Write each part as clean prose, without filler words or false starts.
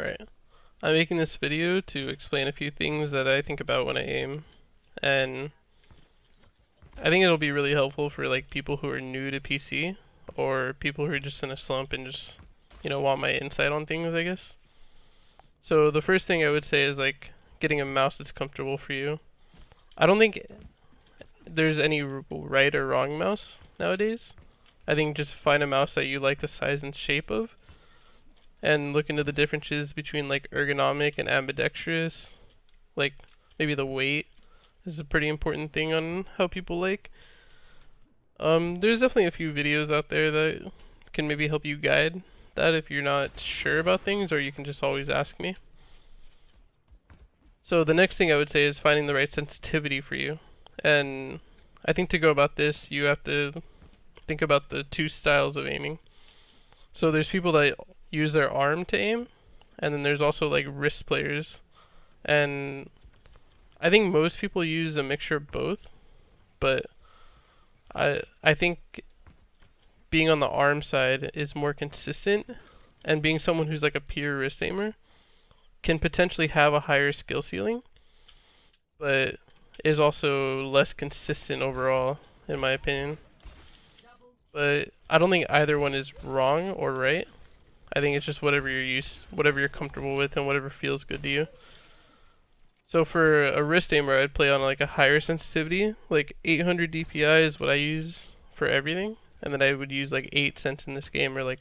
Alright, I'm making this video to explain a few things that I think about when I aim, and I think it'll be really helpful for like people who are new to PC, or people who are just in a slump and just, want my insight on things, I guess. So the first thing I would say is like getting a mouse that's comfortable for you. I don't think there's any right or wrong mouse nowadays. I think just find a mouse that you like the size and shape of, and look into the differences between like ergonomic and ambidextrous. Like maybe the weight is a pretty important thing on how people like. There's definitely a few videos out there that can maybe help you guide that if you're not sure about things, or you can just always ask me. So the next thing I would say is finding the right sensitivity for you. And I think to go about this, you have to think about the two styles of aiming. So there's people that use their arm to aim, and then there's also like wrist players. And I think most people use a mixture of both, but I think being on the arm side is more consistent, and being someone who's like a pure wrist aimer can potentially have a higher skill ceiling, but is also less consistent overall, in my opinion. But I don't think either one is wrong or right. I think it's just whatever you're comfortable with, and whatever feels good to you. So for a wrist aimer, I'd play on like a higher sensitivity, like 800 DPI is what I use for everything, and then I would use like 8 cents in this game, or like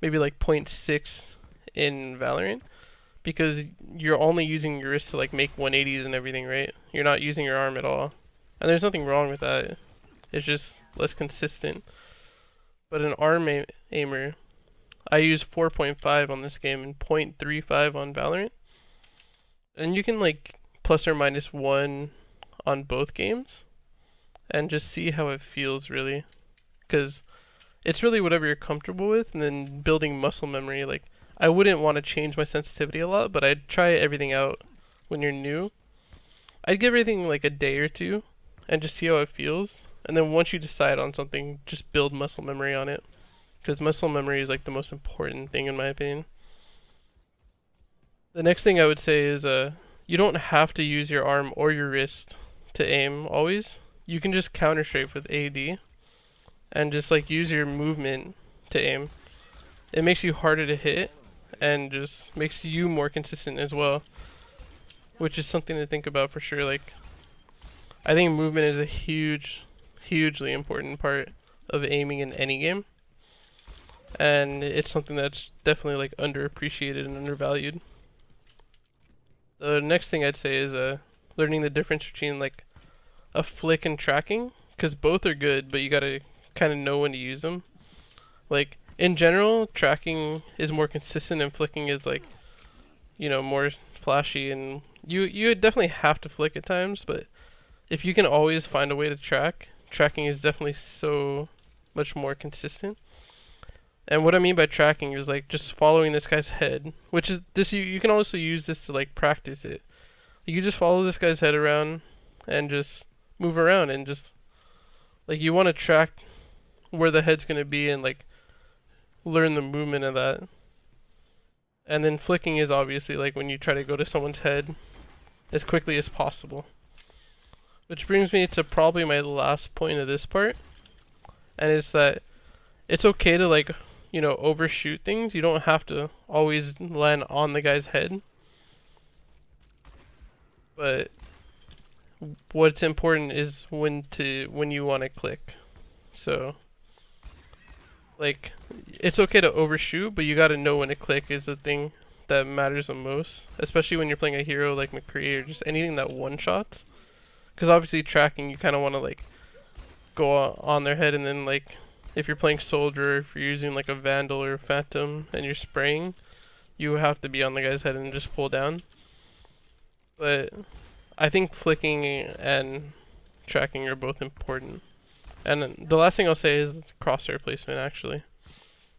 maybe like 0.6 in Valorant, because you're only using your wrist to like make 180s and everything, right? You're not using your arm at all, and there's nothing wrong with that. It's just less consistent. But an arm aimer, I use 4.5 on this game and 0.35 on Valorant. And you can like plus or minus 1 on both games and just see how it feels, really. Because it's really whatever you're comfortable with, and then building muscle memory. Like, I wouldn't want to change my sensitivity a lot, but I'd try everything out when you're new. I'd give everything like a day or two and just see how it feels. And then once you decide on something, just build muscle memory on it. Because muscle memory is like the most important thing in my opinion. The next thing I would say is you don't have to use your arm or your wrist to aim always. You can just counter strafe with AD and just like use your movement to aim. It makes you harder to hit and just makes you more consistent as well, which is something to think about for sure. Like, I think movement is a hugely important part of aiming in any game, and it's something that's definitely like underappreciated and undervalued. The next thing I'd say is learning the difference between like a flick and tracking, because both are good, but you gotta kind of know when to use them. Like in general, tracking is more consistent and flicking is like, more flashy, and you definitely have to flick at times, but if you can always find a way to tracking is definitely so much more consistent. And what I mean by tracking is like just following this guy's head, which is this you can also use this to like practice it. You just follow this guy's head around and just move around, and just like you want to track where the head's going to be and like learn the movement of that. And then flicking is obviously like when you try to go to someone's head as quickly as possible. Which brings me to probably my last point of this part, and it's that it's okay to like overshoot things. You don't have to always land on the guy's head. But what's important is when you want to click. So like it's okay to overshoot, but you got to know when to click is the thing that matters the most, especially when you're playing a hero like McCree or just anything that one shots. Because obviously tracking, you kind of want to like go on their head, and then like if you're playing soldier, if you're using like a Vandal or a Phantom and you're spraying, you have to be on the guy's head and just pull down. But I think flicking and tracking are both important. And the last thing I'll say is crosshair placement, actually.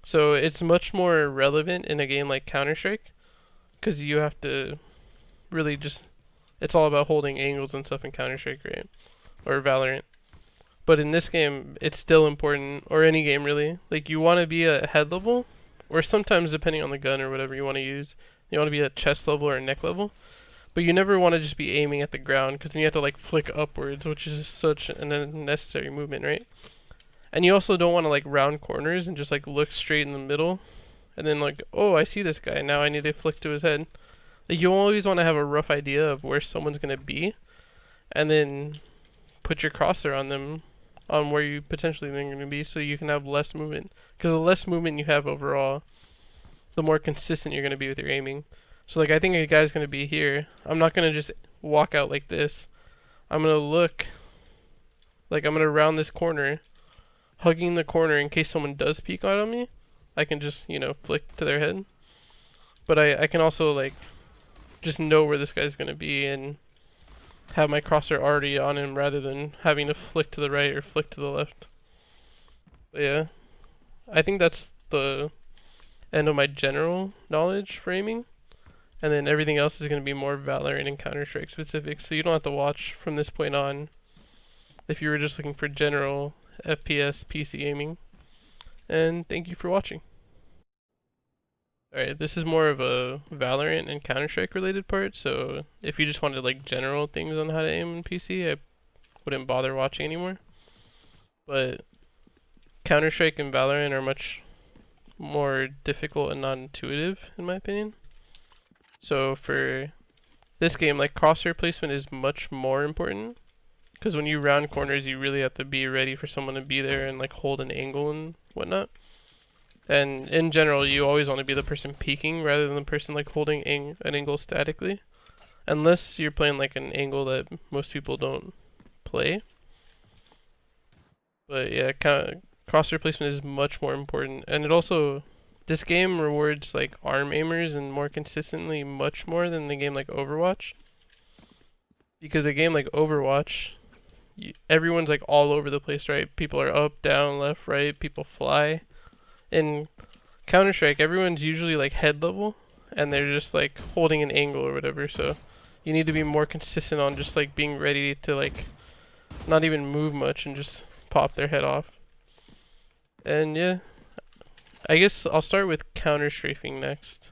So it's much more relevant in a game like Counter-Strike, because you have to really just, it's all about holding angles and stuff in Counter-Strike, right? Or Valorant. But in this game, it's still important, or any game really. Like, you want to be at head level, or sometimes depending on the gun or whatever you want to use, You want to be at chest level or neck level. But you never want to just be aiming at the ground, because then you have to like flick upwards, which is such an unnecessary movement, right? And you also don't want to like round corners and just like look straight in the middle, and then like, oh, I see this guy, now I need to flick to his head. Like, you always want to have a rough idea of where someone's gonna be, and then put your crosshair on them, on where you potentially think they're gonna be, so you can have less movement. Because the less movement you have overall, the more consistent you're gonna be with your aiming. So like, I think a guy's gonna be here. I'm not gonna just walk out like this. I'm gonna look, like I'm gonna round this corner, hugging the corner in case someone does peek out on me. I can just, you know, flick to their head. But I can also like just know where this guy's gonna be and have my crosshair already on him rather than having to flick to the right or flick to the left. But yeah, I think that's the end of my general knowledge for aiming. And then everything else is going to be more Valorant and Counter-Strike specific, so you don't have to watch from this point on if you were just looking for general FPS PC aiming. And thank you for watching. Alright, this is more of a Valorant and Counter-Strike related part, so if you just wanted like general things on how to aim in PC, I wouldn't bother watching anymore. But Counter-Strike and Valorant are much more difficult and non-intuitive in my opinion. So for this game, like, crosshair placement is much more important, because when you round corners, you really have to be ready for someone to be there and like hold an angle and whatnot. And in general, you always want to be the person peeking rather than the person like holding an angle statically, unless you're playing like an angle that most people don't play. But yeah, crosshair placement is much more important, and it also, this game rewards like arm aimers and more consistently much more than the game like Overwatch. Because a game like Overwatch, everyone's like all over the place, right? People are up, down, left, right, people fly. In Counter-Strike, everyone's usually like head level, and they're just like holding an angle or whatever, so you need to be more consistent on just like being ready to like not even move much and just pop their head off. And yeah, I guess I'll start with counter strafing next.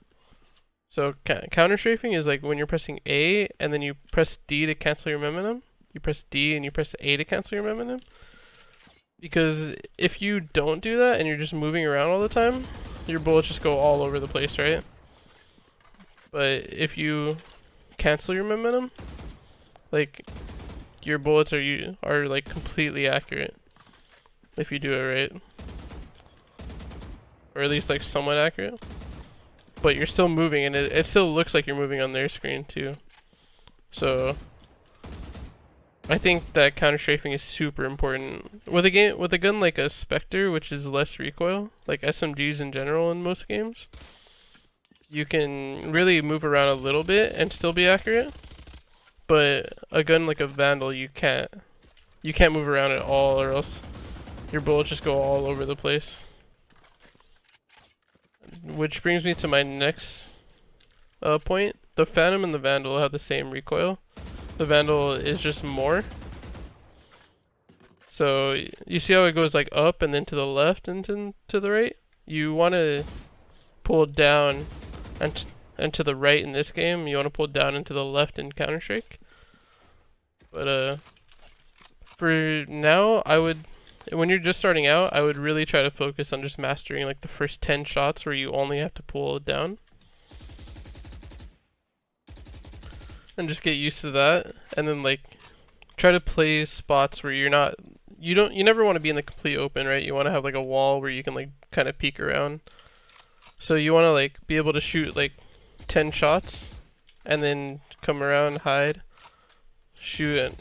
So counter strafing is like when you're pressing A and then you press D to cancel your momentum. You press D and you press A to cancel your momentum. Because if you don't do that and you're just moving around all the time, your bullets just go all over the place, right? But if you cancel your momentum, like, your bullets are like completely accurate if you do it right. Or at least like somewhat accurate. But you're still moving, and it still looks like you're moving on their screen too. So I think that counter strafing is super important. With a gun like a Spectre, which is less recoil, like SMGs in general in most games, you can really move around a little bit and still be accurate. But a gun like a Vandal, you can't move around at all, or else your bullets just go all over the place. Which brings me to my next point. The Phantom and the Vandal have the same recoil. The Vandal is just more. So you see how it goes like up and then to the left and to the right? You want to pull down and to the right in this game. You want to pull down and to the left in Counter-Strike. But for now, when you're just starting out, I would really try to focus on just mastering like the first 10 shots where you only have to pull it down. And just get used to that, and then like try to play spots where you never want to be in the complete open, right? You want to have like a wall where you can like kind of peek around. So you want to like be able to shoot like 10 shots and then come around, hide, shoot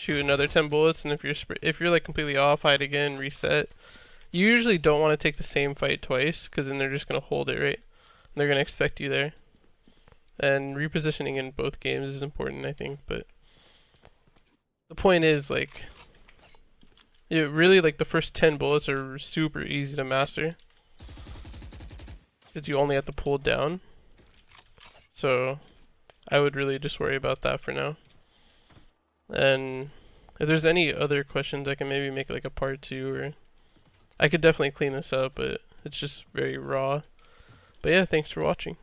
another 10 bullets, and if you're like completely off, hide again, reset. You usually don't want to take the same fight twice, because then they're just going to hold it, right? And they're going to expect you there. And repositioning in both games is important, I think, but the point is, like, it really, like, the first 10 bullets are super easy to master, because you only have to pull down. So I would really just worry about that for now. And if there's any other questions, I can maybe make like a part 2, or I could definitely clean this up, but it's just very raw. But yeah, thanks for watching.